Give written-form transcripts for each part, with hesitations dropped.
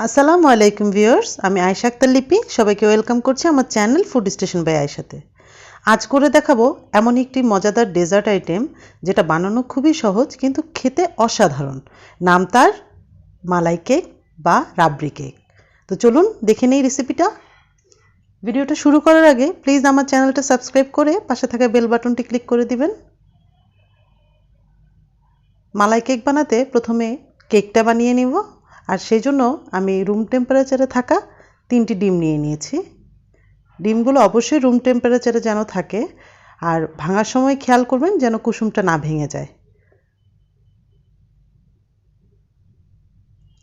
আসসালামু আলাইকুম ভিউয়ার্স, আমি আয়েশা আক্তার লিপি সবাইকে ওয়েলকাম করছি আমার চ্যানেল ফুড স্টেশন বাই আয়েশাতে। আজ করে দেখাবো এমন একটি মজাদার ডেজার্ট আইটেম যেটা বানানো খুবই সহজ কিন্তু খেতে অসাধারণ। নাম তার মালাই কেক বা রাবড়ি কেক। তো চলুন দেখে নেই রেসিপিটা। ভিডিওটা শুরু করার আগে প্লিজ আমার চ্যানেলটা সাবস্ক্রাইব করে পাশে থাকা বেল বাটনটি ক্লিক করে দিবেন। মালাই কেক বানাতে প্রথমে কেকটা বানিয়ে নিব, আর সেই জন্য আমি রুম টেম্পারেচারে থাকা 3টি ডিম নিয়ে নিয়েছি। ডিমগুলো অবশ্যই রুম টেম্পারেচারে যেন থাকে, আর ভাঙার সময় খেয়াল করবেন যেন কুসুমটা না ভেঙে যায়।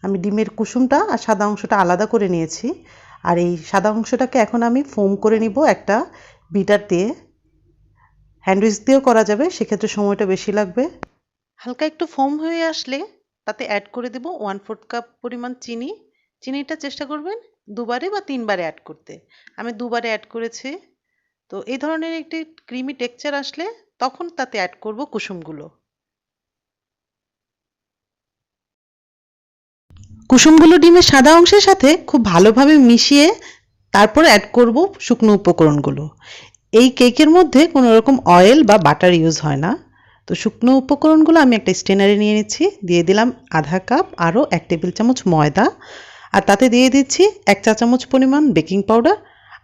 আমি ডিমের কুসুমটা আর সাদা অংশটা আলাদা করে নিয়েছি, আর এই সাদা অংশটাকে এখন আমি ফোম করে নিব একটা বিটার দিয়ে। হ্যান্ড উইস্ক দিয়েও করা যাবে, সেক্ষেত্রে সময়টা বেশি লাগবে। হালকা একটু ফোম হয়ে আসলে তাতে অ্যাড করে দেব 1/4 কাপ পরিমাণ চিনি। চিনিটা চেষ্টা করবেন দুবারে বা 3বারে অ্যাড করতে। আমি দুবারে অ্যাড করেছি। তো এই ধরনের একটি ক্রিমি টেক্সচার আসলে তখন তাতে অ্যাড করব কুসুমগুলো। কুসুমগুলো ডিমের সাদা অংশের সাথে খুব ভালোভাবে মিশিয়ে তারপর অ্যাড করব শুকনো উপকরণগুলো। এই কেকের মধ্যে কোনো রকম অয়েল বা বাটার ইউজ হয় না। তো শুকনো উপকরণগুলো আমি একটা স্ট্রেনারে নিয়ে নিচ্ছি। দিয়ে দিলাম আধা কাপ আরও 1 টেবিল চামচ ময়দা, আর তাতে দিয়ে দিচ্ছি 1 চা চামচ পরিমাণ বেকিং পাউডার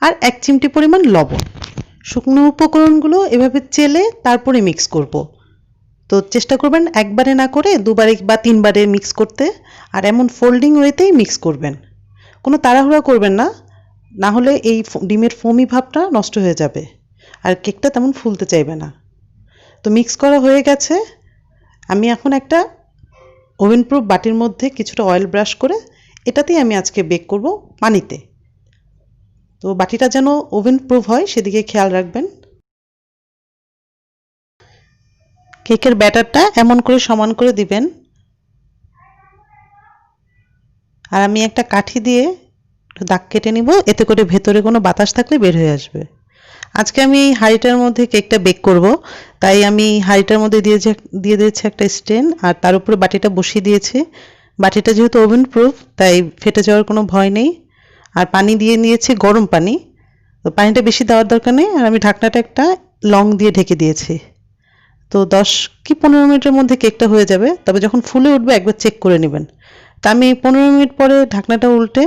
আর 1 চিমটি পরিমাণ লবণ। শুকনো উপকরণগুলো এভাবে চেলে তারপরে মিক্স করব। তো চেষ্টা করবেন একবারে না করে দুবারে বা 3বারে মিক্স করতে, আর এমন ফোল্ডিং ওয়েতেই মিক্স করবেন। কোনো তাড়াহুড়া করবেন না, না হলে এই ডিমের ফোমি ভাবটা নষ্ট হয়ে যাবে আর কেকটা তেমন ফুলতে চাইবে না। তো মিক্স করা হয়ে গেছে। আমি এখন একটা ওভেন প্রুফ বাটির মধ্যে কিছুটা অয়েল ব্রাশ করে এটাতেই আমি আজকে বেক করব পানিতে। তো বাটিটা যেন ওভেন প্রুফ হয় সেদিকে খেয়াল রাখবেন। কেকের ব্যাটারটা এমন করে সমান করে দিবেন, আর আমি একটা কাঠি দিয়ে দাগ কেটে নিব, এতে করে ভেতরে কোনো বাতাস থাকলে বের হয়ে আসবে। আজকে আমি হাঁড়িটার মধ্যে কেকটা বেক করব, তাই আমি হাঁড়িটার মধ্যে দিয়ে দিয়েছি একটা স্ট্যান্ড, আর তার উপরে বাটিটা বসিয়ে দিয়েছি। বাটিটা যেহেতু ওভেন প্রুফ তাই ফেটে যাওয়ার কোনো ভয় নেই। আর পানি দিয়ে নিয়েছি গরম পানি। তো পানিটা বেশি দেওয়ার দরকার নেই, আর আমি ঢাকনাটা একটা লং দিয়ে ঢেকে দিয়েছি। তো 10 কি 15 মিনিটের মধ্যে কেকটা হয়ে যাবে, তবে যখন ফুলে উঠবে একবার চেক করে নেবেন। তা আমি 15 মিনিট পরে ঢাকনাটা উল্টে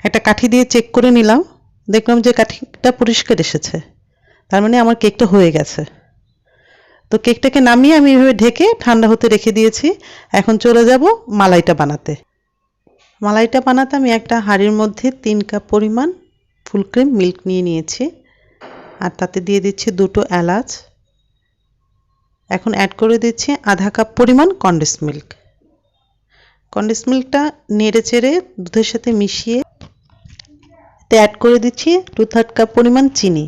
একটা কাঠি দিয়ে চেক করে নিলাম, দেখলাম যে কাঠিটা পরিষ্কার এসেছে, তার মানে আমার কেকটা হয়ে গেছে। তো কেকটাকে নামিয়ে আমি এভাবে ঢেকে ঠান্ডা হতে রেখে দিয়েছি। এখন চলে যাব মালাইটা বানাতে। মালাইটা বানাতে আমি একটা হাঁড়ির মধ্যে 3 কাপ পরিমাণ ফুল ক্রিম মিল্ক নিয়ে নিয়েছি, আর তাতে দিয়ে দিচ্ছি 2টো এলাচ। এখন অ্যাড করে দিচ্ছি আধা কাপ পরিমাণ কনডেন্স মিল্ক। কনডেন্স মিল্কটা নেড়ে চেড়ে দুধের সাথে মিশিয়ে অ্যাড করে দিচ্ছি 2/3 কাপ পরিমাণ চিনি।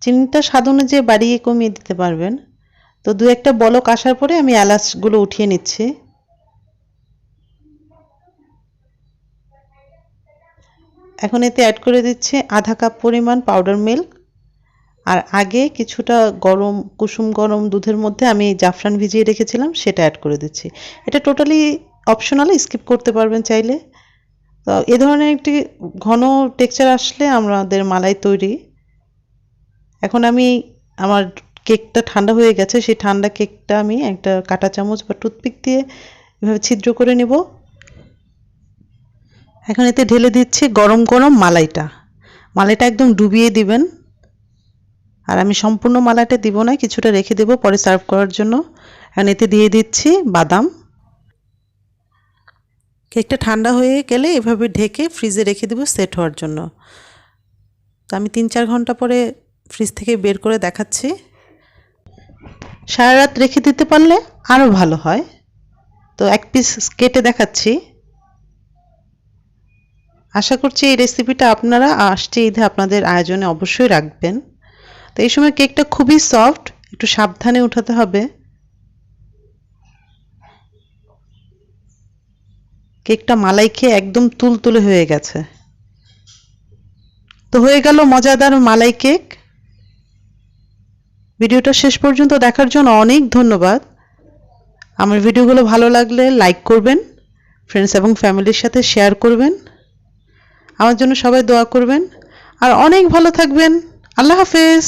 চিনিটা স্বাদ অনুযায়ী বাড়িয়ে কমিয়ে দিতে পারবেন। তো 2-একটা বলক আসার পরে আমি এলাচগুলো উঠিয়ে নিচ্ছি। এখন এতে অ্যাড করে দিচ্ছি আধা কাপ পরিমাণ পাউডার মিল্ক, আর আগে কিছুটা কুসুম গরম দুধের মধ্যে আমি জাফরান ভিজিয়ে রেখেছিলাম, সেটা অ্যাড করে দিচ্ছি। এটা টোটালি অপশনাল, স্কিপ করতে পারবেন চাইলে। তো এ ধরনের একটি ঘন টেক্সচার আসলে আমাদের মালাই তৈরি। এখন আমি আমার কেকটা ঠান্ডা হয়ে গেছে, সেই ঠান্ডা কেকটা আমি একটা কাঁটা চামচ বা টুথপিক দিয়ে এভাবে ছিদ্র করে নেব। এখন এতে ঢেলে দিচ্ছি গরম গরম মালাইটা। মালাইটা একদম ডুবিয়ে দিবেন, আর আমি সম্পূর্ণ মালাইটা দিব না, কিছুটা রেখে দেব পরে সার্ভ করার জন্য। এখন এতে দিয়ে দিচ্ছি বাদাম। কেকটা ঠান্ডা হয়ে গেলে এভাবে ঢেকে ফ্রিজে রেখে দেব সেট হওয়ার জন্য। তো আমি 3-4 ঘন্টা পরে ফ্রিজ থেকে বের করে দেখাচ্ছি। সারা রাত রেখে দিতে পারলে আরও ভালো হয়। তো এক পিস কেটে দেখাচ্ছি। আশা করছি এই রেসিপিটা আপনারা আসছে ঈদে আপনাদের আয়োজনে অবশ্যই রাখবেন। তো এই সময় কেকটা খুবই সফট, একটু সাবধানে উঠাতে হবে। কেকটা মালাই খেয়ে একদম তুলতুলে হয়ে গেছে। তো হয়ে গেল মজাদার মালাই কেক। ভিডিওটা শেষ পর্যন্ত দেখার জন্য অনেক ধন্যবাদ। আমার ভিডিওগুলো ভালো লাগলে লাইক করবেন, ফ্রেন্ডস এবং ফ্যামিলির সাথে শেয়ার করবেন। আমার জন্য সবাই দোয়া করবেন আর অনেক ভালো থাকবেন। আল্লাহ হাফেজ।